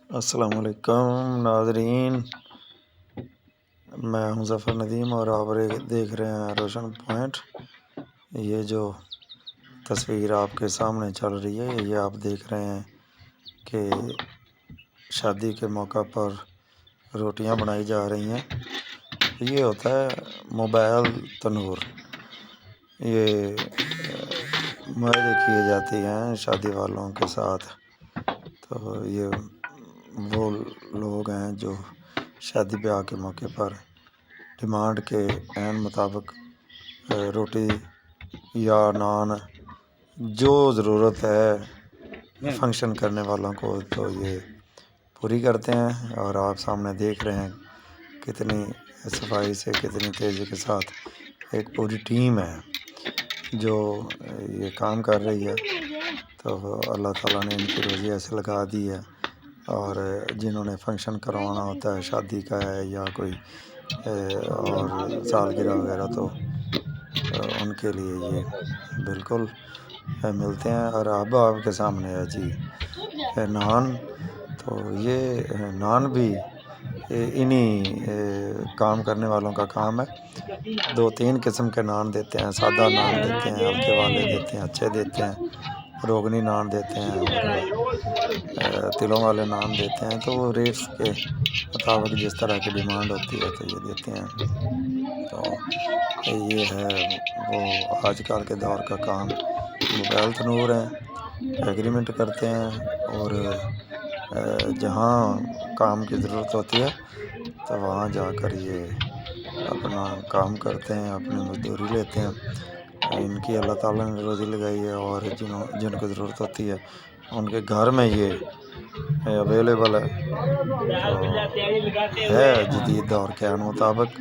السلام علیکم ناظرین، میں ہوں ظفر ندیم اور آپ دیکھ رہے ہیں روشن پوائنٹ۔ یہ جو تصویر آپ کے سامنے چل رہی ہے یہ آپ دیکھ رہے ہیں کہ شادی کے موقع پر روٹیاں بنائی جا رہی ہیں۔ یہ ہوتا ہے موبائل تنور۔ یہ معاہدے کیے جاتے ہیں شادی والوں کے ساتھ۔ تو یہ وہ لوگ ہیں جو شادی بیاہ کے موقع پر ڈیمانڈ کے عین مطابق روٹی یا نان جو ضرورت ہے فنکشن کرنے والوں کو تو یہ پوری کرتے ہیں۔ اور آپ سامنے دیکھ رہے ہیں کتنی صفائی سے، کتنی تیزی کے ساتھ ایک پوری ٹیم ہے جو یہ کام کر رہی ہے۔ تو اللہ تعالیٰ نے ان کی روزی ایسے لگا دی ہے، اور جنہوں نے فنکشن کروانا ہوتا ہے شادی کا ہے یا کوئی اور سالگرہ وغیرہ، تو ان کے لیے یہ بالکل ملتے ہیں۔ اور اب آپ کے سامنے ہے جی نان۔ تو یہ نان بھی انہی کام کرنے والوں کا کام ہے۔ 2-3 قسم کے نان دیتے ہیں، سادہ نان دیتے ہیں، ہلکے والے دیتے ہیں، اچھے دیتے ہیں، روغنی نان دیتے ہیں، اور تلوں والے نان دیتے ہیں۔ تو وہ ریٹس کے مطابق جس طرح کی ڈیمانڈ ہوتی ہے تو یہ دیتے ہیں۔ تو یہ ہے وہ آج کل کے دور کا کام۔ موبائل تنور ہیں، ایگریمنٹ کرتے ہیں، اور جہاں کام کی ضرورت ہوتی ہے تو وہاں جا کر یہ اپنا کام کرتے ہیں، اپنی مزدوری لیتے ہیں۔ ان کی اللہ تعالیٰ نے روزی لگائی ہے، اور جن کو ضرورت ہوتی ہے ان کے گھر میں یہ اویلیبل ہے۔ تو ہے جدید دور کے مطابق۔